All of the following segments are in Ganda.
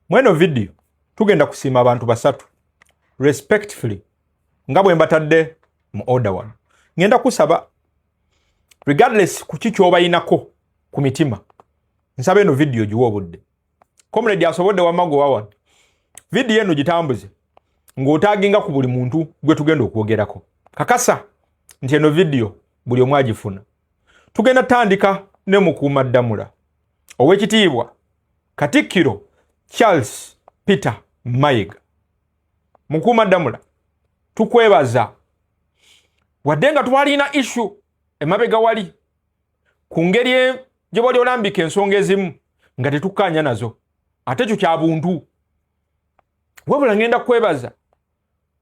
Mweno video tugenda kusiima abantu basatu respectfully nga bwe mbatadde mu order one. Ngenda kusaba regardless ku kiki obayinako ku mitima. Nsabe eno video giwa obudde. Comrade asobodde wamago wawa. Video eno gitambuze ng'otaaginga ku buli muntu gwe tugenda okwogerako. Kakasa nti eno video buli omu agifuna. Tugenda tandika ne Mukuuma Ddamula. Ow'ekitiibwa Katikkiro Charles Peter Mayiga. Mukuuma Ddamula, tukwebaza. Wadde nga twalina issue emabega wali ku ngeri gye bali olambika ensonga ezimu nga tetukkaanya nazo. Ate kyo kya buntu. Wabula ngenda kwebaza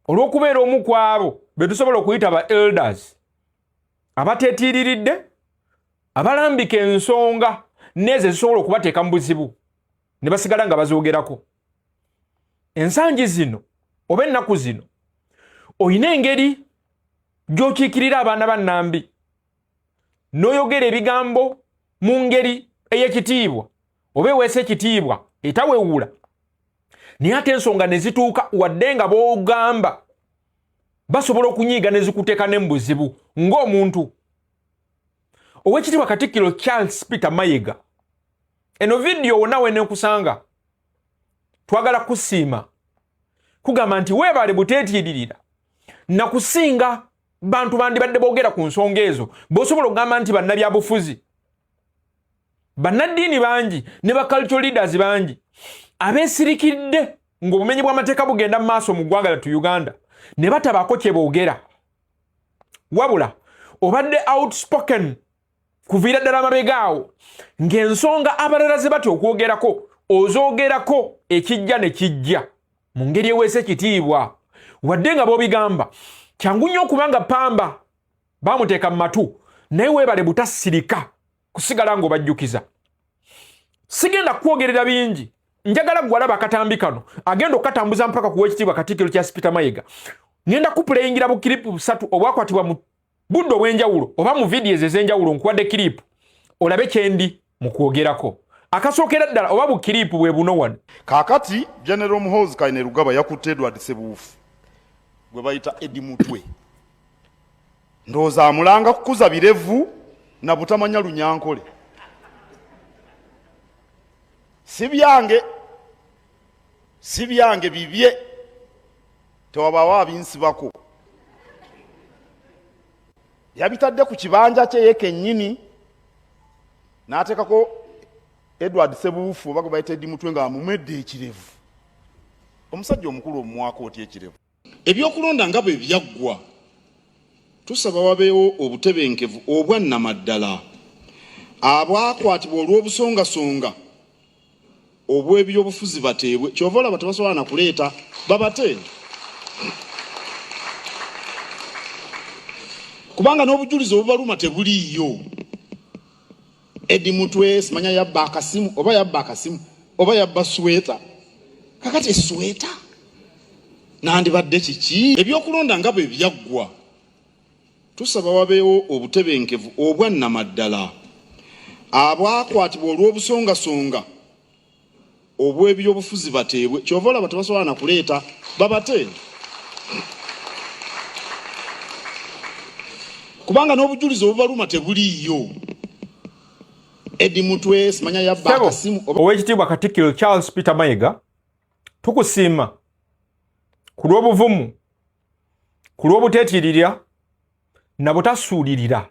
olw'okubeera omu ku abo be tusobola okuyita ba elders abateetiiriridde abalambika ensonga n'ezo ezisobola okubateeka mu buzibu ne basigala nga bazoogerako. Ensangi zino oba ennaku zino oyina engeri gy'okiikirira abaana ba Nnambi n'oyogera ebigambo mu ngeri ey'ekitiibwa oba eweesa ekitiibwa etawewula, naye ate ensonga ne zituuka wadde nga boogamba basobola okunyiiga ne zikuteeka ne mu buzibu ng'omuntu. Ow'ekitiibwa Katikkiro Charles Peter Mayiga, eno video wonna weeneekusanga twagala kusiima kugamba nti weebale buteetiiririra na kusinga bantu bandibadde boogera ku nsonga ezo b'osobola okugamba nti bannabyabufuzi, bannaddiini bangi ne ba cultural leaders bangi abeesirikiridde ng'obumenyi bw'amateeka bugenda mu maaso mu ggwanga lyattu Uganda ne batabaako kye boogera. Wabula obadde outspoken kuviira ddala amabega awo ng'ensonga abalala ze batya okwogerako ozoogerako ekijja ne kijja mu ngeri eweesa ekitiibwa wadde nga boobigamba kyangu nnyo okubanga Pamba baamuteeka mu matu, naye weebale butasirika kusigala ng'obajjukiza. Sigenda kwogerera bingi, njagala gwalaba akatambi kano agenda okukatambuza mpaka ku Oweekitiibwa Katikkiro Charles Peter Mayiga. Ngenda kupuleyingira bu kiripu busatu obwakwatibwa mu budde obw'enjawulo oba mu videos ez'enjawulo nkuwadde kiripu olabe kyendi mu kwogerako. Akasookera ddala oba bu kiripu bwe buno wano. Kaakati General Muhoozi Kainerugaba yakutte Edward Ssebuufu gwe bayita Eddie Mutwe. Ndowooza amulanga kukuza birevu na butamanya Lunyankole. Si byange bibye tewabaawo abinsibako. Yabitadde ku kibanja kye ye kennyini n'ateekako Edward Ssebuufu oba gwe bayita Eddie Mutwe nga amumedde ekirevu. Omusajja omukulu omumwaka oti ekirevu. Ebyokulonda nga bwe byaggwa, tusaba wabeewo obutebenkevu obwannamaddala abwakwatibwa olw'obusongasonga obw'ebyobufuzi bateebwe. Kyova olaba tebasobola na kuleeta babate, kubanga n'obujulizi obubaluma tebuliiyo. Eddie Mutwe simanya yabba akasimu oba yabba sweta. Kakati esweta nandibadde kiki? Ebyokulonda nga bwe byaggwa, tusaba wabeewo obutebenkevu obwannamaddala abwakwatibwa olw'obusongasonga obw'ebyobufuzi bateebwe. Kyova olaba tebasobola na kuleeta babate, kubanga n'obujulizi obubaluma tebuliiyo. Eddie Mutwe simanya yabba akasimu. Oweekitiibwa Katikkiro Charles Peter Mayiga, tukusiima ku lw'obuvumu, ku lw'obuteetiirira na butasuulirira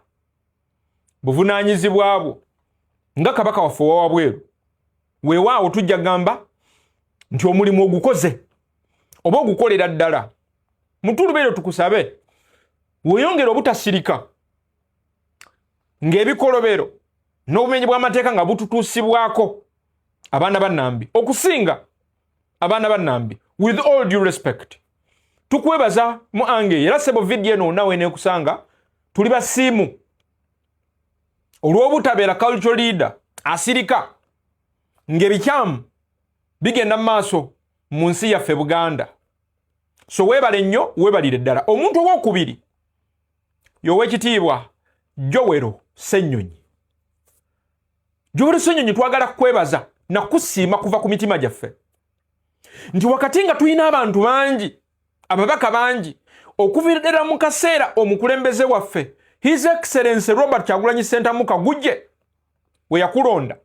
buvunaanyizibwa bwo nga kabaka waffe owa wabweru. Weewaawo tujja gamba nti omulimu ogukoze oba ogukolera ddala. Mutulubeero tukusabe weeyongera obutasirika ng'ebikolobero n'obumenyi bw'amateeka nga bututuusibwako abaana ba Nnambi okusinga abaana ba Nnambi. With all due respect, tukwebaza mu ange era sebo video eno nawe neekusanga tuli basiimu olw'obutabeera cultural leader asirika ng'ebikyamu bigenda mu maaso mu nsi yaffe Buganda. So weebale nnyo, weebalire ddala. Omuntu ow'okubiri y'Oweekitiibwa Joel Ssenyonyi. Joel Ssenyonyi twagala kwebaza na kusiima kuva ku mitima gyaffe. nti wakati nga tulina abantu bangi ababaka bangi okuviira mu kaseera omukulembeze waffe His Excellency Robert Kyagulanyi Ssentamu Kagujje we yakulonda,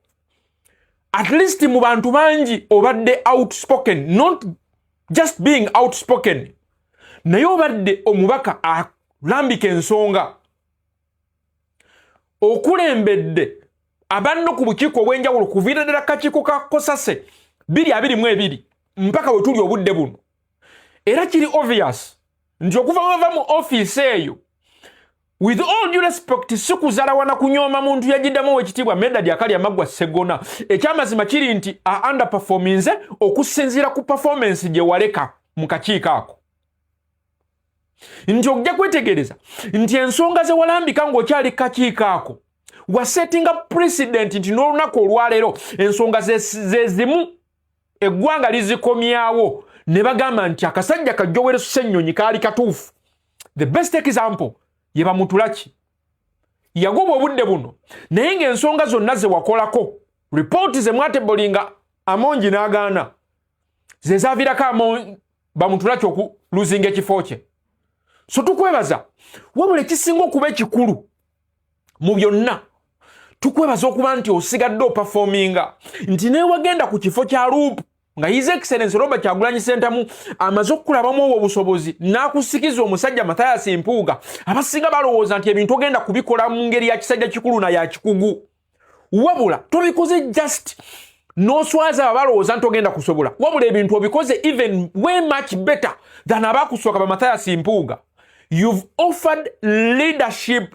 at least mu bantu bangi obadde outspoken, not just being outspoken, naye obadde omubaka alambika ensonga, okulembedde abanno ku bukiiko obw'enjawulo kuviira ddala kakiiko ka Kosase 2022 mpaka we tuli obudde buno. Era kiri obvious nti okuva mu office eyo, with all due respect, sikuzala wana kunyooma muntu yagiddamu wekitiibwa Medadi Akalyamaggwa Sseggona, ekyamazima kiri nti underperforminze okusinziira ku performance gye waleka mu kakiiko ako. Nti ojja kwetegereza nti ensonga ze walambika ng'okyali kakiiko ako wasettinga precedent nti n'olunaku olwaleero ensonga ze zimu eggwanga lizikomyawo ne bagamba nti akasajja ka Joel Ssennyonyi kaali katuufu. The best example ye Bamutulaki yagoba obudde buno naye ng'ensonga zonna ze wakolako ripooti ze mwatebolinga Amongi n'agaana ze zaavirako Bamutulaki okuluzinga ekifo kye. So tukwebaza wabula ekisinga okuba ekikulu mu byonna tukwebaza okuba nti osigadde opafominga nti naye wagenda ku kifo kya Loop nga His Excellency Robert Kyagulanyi Ssentamu amaze okulabamu obwo obusobozi n'akusikiza omusajja Mathias Mpuuga abasinga balowooza nti ebintu ogenda kubikola mu ngeri ya kisajja kikulu na ya kikugu. Wabula tobikoze just n'oswaza abalowooza nti ogenda kusobola, wabula ebintu obikoze even way much better than abakusooka ba Mathias Mpuuga. You've offered leadership.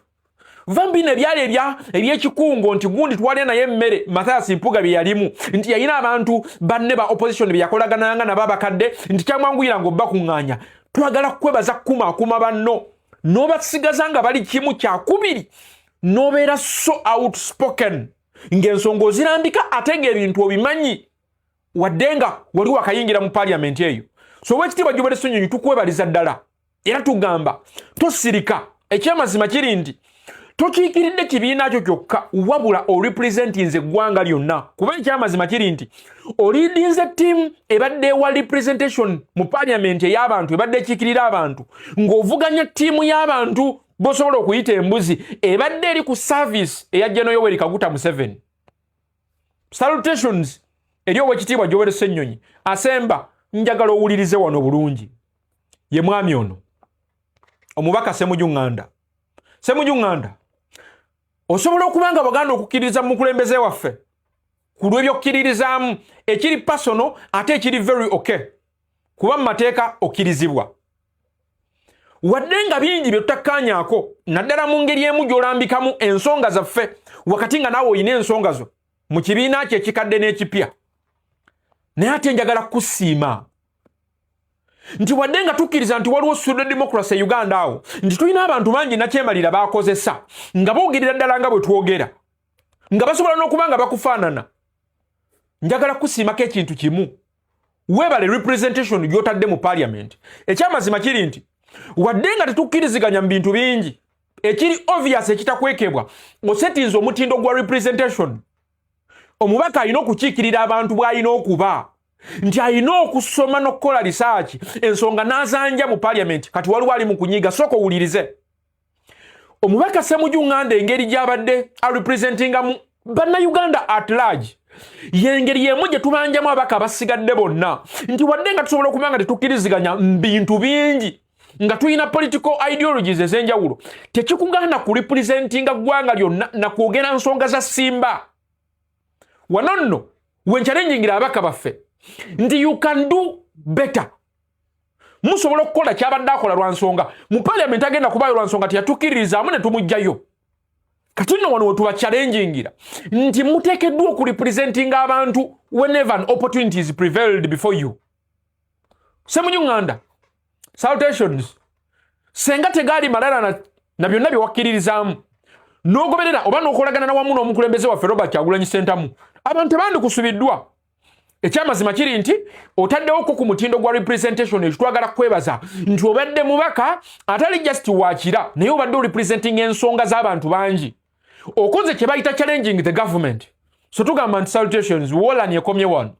Vambine byali ebyekikungo nti gundi twali naye emmere Mathias Mpuuga bye yalimu nti yalina abantu banne ba opposition bye yakolagananga nabo abakadde nti kyamwanguyira ng'obba kuŋŋaanya. Twagala kwebaza kuma banno n'obasigaza nga bali kimu kyakubiri n'obeera so outspoken ng'ensonga ozirambika ate ng'ebintu obimanyi wadde nga wali wakayingira mu parliament eyo. So Oweekitiibwa Joel Ssennyonyi tukwebaliza ddala era tugamba tosirika. Ekyamazima kiri nti tokiikiridde kibiina kyo kyokka wabula orepresentinze eggwanga lyonna, kuba ekyamazima kiri nti oliidinze ttiimu ebadde ewa representation mu parliament ey'abantu ebadde ekiikirira abantu ng'ovuganya ttiimu y'abantu bosobola okuyita embuzi ebadde eri ku service eya General Yoweri Kaguta Museveni. Salutations eri Oweekitiibwa Joel Ssennyonyi. Asemba njagala owulirize wano bulungi, ye mwami ono omubaka Ssemujju Nganda. Ssemujju Nganda, osobola okuba nga baganda okukkiririza mu mukulembeze waffe ku lw'ebyokkiririzaamu ekiri personal ate ekiri very okay, kuba mu mateeka okkirizibwa, wadde nga bingi bye tutakkaanyaako naddala mu ngeri emu gy'olambikamu ensonga zaffe wakati nga naawe olina ensonga zo mu kibiina kye ekikadde n'ekipya. Naye ate njagala kusiima nti wadde nga tukkiriza nti waliwo pseudo democracy Uganda awo nti tulina abantu bangi nakyemalira bakozesa nga boogerera ddala nga bwe twogera nga basobola n'okuba nga bakufaanana. Njagala kusiimako ekintu kimu, weebale representation gy'otadde mu parliament. Ekyamazima kiri nti wadde nga tetukkiriziganya mu bintu bingi ekiri obvious ekitakwekebwa osetinze omutindo gwa representation, omubaka alina okukiikirira abantu bw'alina okuba nti alina okusoma n'okukola research ensonga n'azanja mu parliament. Kati waliwo ali mu kunyiga, sooka owulirize. Omubaka Ssemujju Nganda engeri gy'abadde arepresentingamu bannayuganda at large yengeri yemu gye tubanjamu abaka abasigadde bonna nti wadde nga tusobola okuba nga tetukkiriziganya bintu bingi nga tulina political ideologies ez'enjawulo tekikugaana ku representinga ggwanga lyonna na kwogera nsonga za Simba. Wano nno wenchalenjingira abaka baffe nti you can do better. Musobola okukola kyabadde akola lwa nsonga mu parliament agenda kubayo lwa nsonga teyatukkiririzaamu ne tumugjayo. Kati nno wano wetuba challengingira nti muteekeddwa okurepresentinga abantu whenever an opportunity is prevailed before you. Ssemujju Nganda, salutations. Senga tegaali malala na byonna bye wakkiririzaamu n'ogoberera oba n'okolagana na wamu n'omukulembeze waffe Robert Kyagulanyi Ssentamu, abantu bandi kusubiddwa. Ekyamazima kiri nti otaddewo ku mutindo gwa representation ekitwagala kwebaza nti obadde mubaka atali just wakira naye obadde representing ensonga z'abantu bangi, okoze kye bayita challenging the government. So tugamba nti salutations, woolani ekomye wano.